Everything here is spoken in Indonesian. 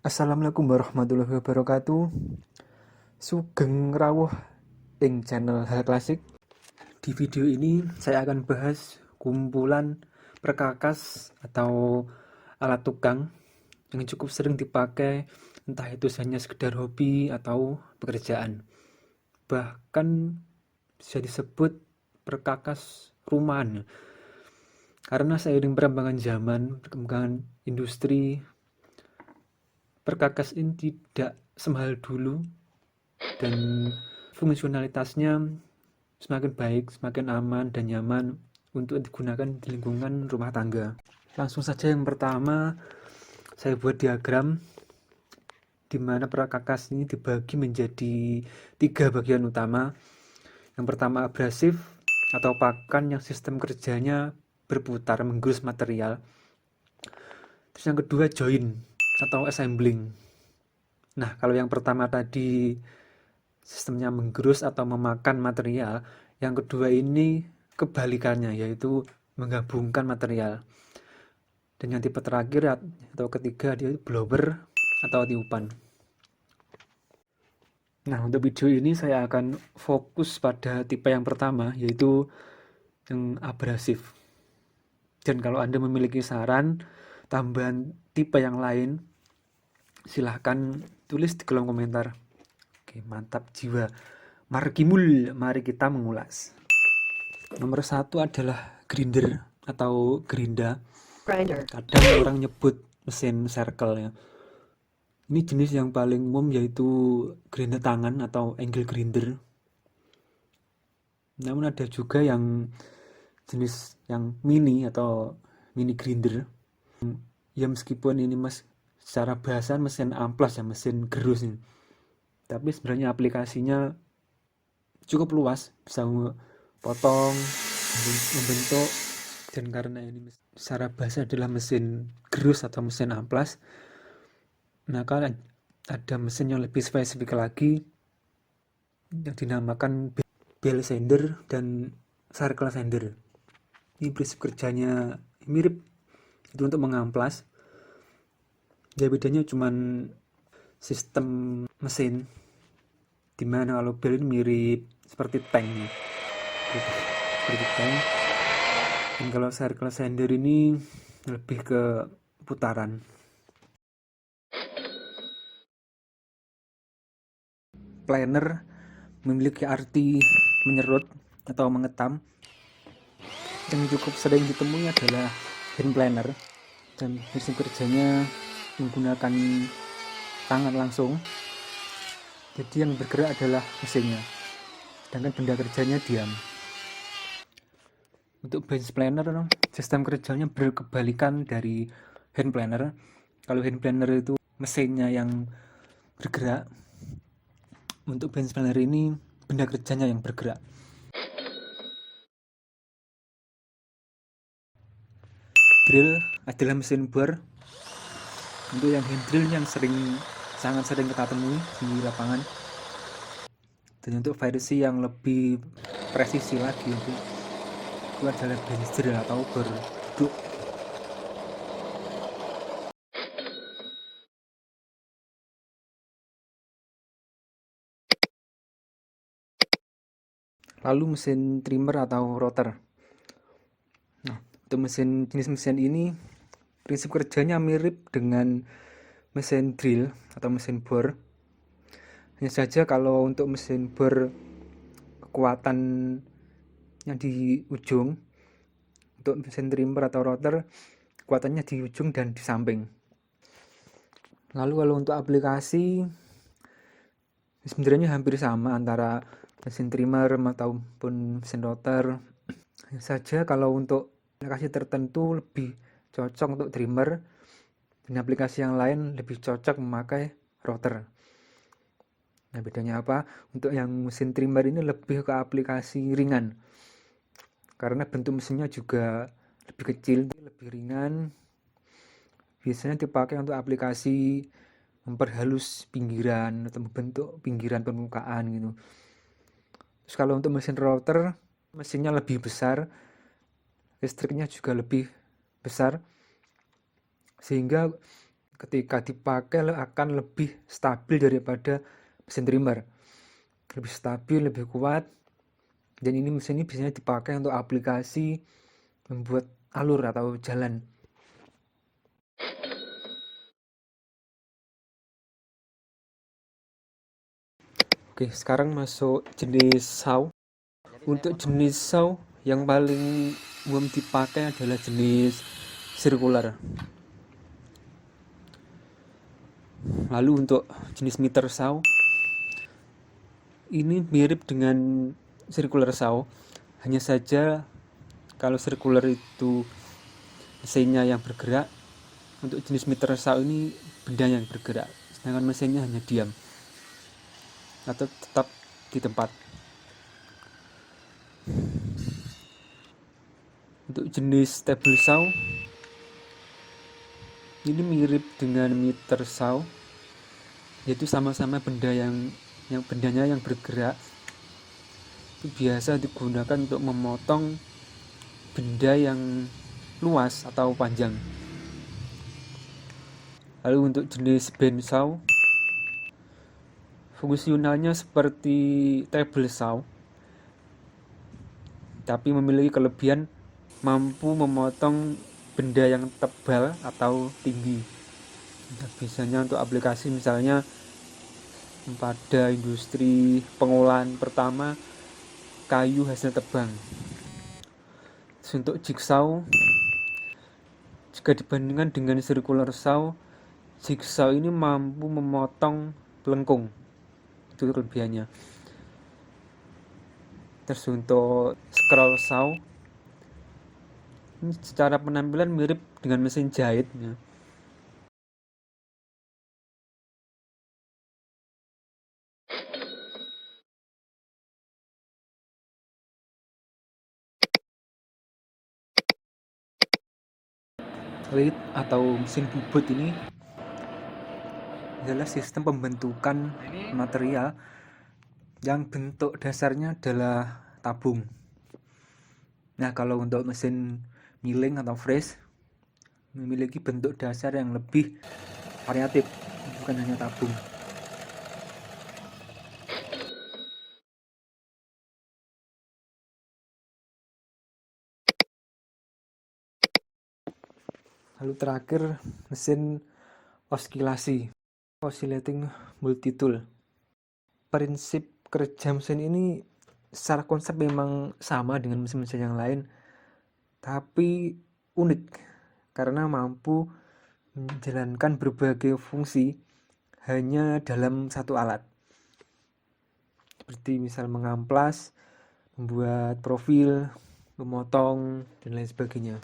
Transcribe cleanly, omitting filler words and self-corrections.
Assalamualaikum warahmatullahi wabarakatuh. Sugeng rawuh ing channel Hal Klasik. Di video ini saya akan bahas kumpulan perkakas atau alat tukang yang cukup sering dipakai, entah itu hanya sekedar hobi atau pekerjaan. Bahkan bisa disebut perkakas rumahan. Karena seiring perkembangan zaman, perkembangan industri, perkakas ini tidak semahal dulu dan fungsionalitasnya semakin baik, semakin aman dan nyaman untuk digunakan di lingkungan rumah tangga. Langsung saja yang pertama, saya buat diagram di mana perkakas ini dibagi menjadi 3 bagian utama. Yang pertama abrasif atau pakan yang sistem kerjanya berputar menggerus material. Terus yang kedua join atau assembling. Nah, kalau yang pertama tadi sistemnya menggerus atau memakan material, yang kedua ini kebalikannya, yaitu menggabungkan material. Dan yang tipe terakhir atau ketiga dia blower atau tiupan. Nah, untuk video ini saya akan fokus pada tipe yang pertama, yaitu yang abrasif. Dan kalau Anda memiliki saran tambahan tipe yang lain, silahkan tulis di kolom komentar. Oke, mantap jiwa. Mari kita mengulas. Nomor 1 adalah grinder atau gerinda. Kadang orang nyebut mesin circle ya. Ini jenis yang paling umum yaitu gerinda tangan atau angle grinder. Namun ada juga yang jenis yang mini atau mini grinder. Ya meskipun ini secara bahasa mesin amplas ya, mesin gerus ini. Tapi sebenarnya aplikasinya cukup luas, bisa potong, membentuk, dan karena ini secara bahasa adalah mesin gerus atau mesin amplas, maka ada mesin yang lebih spesifik lagi yang dinamakan bell sander dan circle sander. Ini prinsip kerjanya mirip, itu untuk mengamplas. Ya bedanya cuman sistem mesin, dimana kalau bell ini mirip seperti tank ya. Seperti tank. Dan kalau circle sander ini lebih ke putaran. Planer memiliki arti menyerut atau mengetam. Yang cukup sering ditemui adalah hand planer, dan prinsip kerjanya menggunakan tangan langsung. Jadi yang bergerak adalah mesinnya, sedangkan benda kerjanya diam. Untuk bench planer, sistem kerjanya berkebalikan dari hand planer. Kalau hand planer itu mesinnya yang bergerak, untuk bench planer ini benda kerjanya yang bergerak. Drill adalah mesin bor. Untuk yang hand drill yang sangat sering kita temui di lapangan. Dan untuk versi yang lebih presisi lagi itu adalah bench drill atau bor duduk. Lalu mesin trimmer atau rotor. Nah, untuk jenis mesin ini prinsip kerjanya mirip dengan mesin drill atau mesin bor. Hanya saja kalau untuk mesin bor kekuatan yang di ujung, untuk mesin trimmer atau rotor kekuatannya di ujung dan di samping. Lalu kalau untuk aplikasi sebenarnya hampir sama antara mesin trimmer ataupun mesin rotor. Hanya saja kalau untuk aplikasi tertentu lebih cocok untuk trimmer, dan aplikasi yang lain lebih cocok memakai rotor. Nah, bedanya apa? Untuk yang mesin trimmer ini lebih ke aplikasi ringan, karena bentuk mesinnya juga lebih kecil, lebih ringan. Biasanya dipakai untuk aplikasi memperhalus pinggiran atau membentuk pinggiran permukaan gitu. Terus kalau untuk mesin rotor, mesinnya lebih besar, listriknya juga lebih besar, sehingga ketika dipakai akan lebih stabil daripada mesin trimmer, lebih stabil, lebih kuat. Dan ini mesin ini biasanya dipakai untuk aplikasi membuat alur atau jalan. Oke, sekarang masuk jenis saw. Untuk jenis saw yang paling umum dipakai adalah jenis sirkular. Lalu untuk jenis meter saw, ini mirip dengan circular saw, hanya saja kalau circular itu mesinnya yang bergerak, untuk jenis meter saw ini benda yang bergerak, sedangkan mesinnya hanya diam atau tetap di tempat. Untuk jenis table saw, ini mirip dengan meter saw, yaitu sama-sama benda bendanya yang bergerak. Itu biasa digunakan untuk memotong benda yang luas atau panjang. Lalu untuk jenis band saw, fungsionalnya seperti table saw, tapi memiliki kelebihan mampu memotong benda yang tebal atau tinggi. Biasanya untuk aplikasi misalnya pada industri pengolahan pertama kayu hasil tebang. Terus untuk jigsaw, jika dibandingkan dengan circular saw, jigsaw ini mampu memotong pelengkung, itu kelebihannya. Terus untuk scroll saw, ini secara penampilan mirip dengan mesin jahit. Lathe atau mesin bubut ini adalah sistem pembentukan material yang bentuk dasarnya adalah tabung. Nah, kalau untuk mesin milling atau freeze memiliki bentuk dasar yang lebih variatif, bukan hanya tabung. Lalu terakhir mesin oskilasi, oscillating multitool. Prinsip kerja mesin ini secara konsep memang sama dengan mesin-mesin yang lain, tapi unik karena mampu menjalankan berbagai fungsi hanya dalam satu alat, seperti misal mengamplas, membuat profil, memotong, dan lain sebagainya.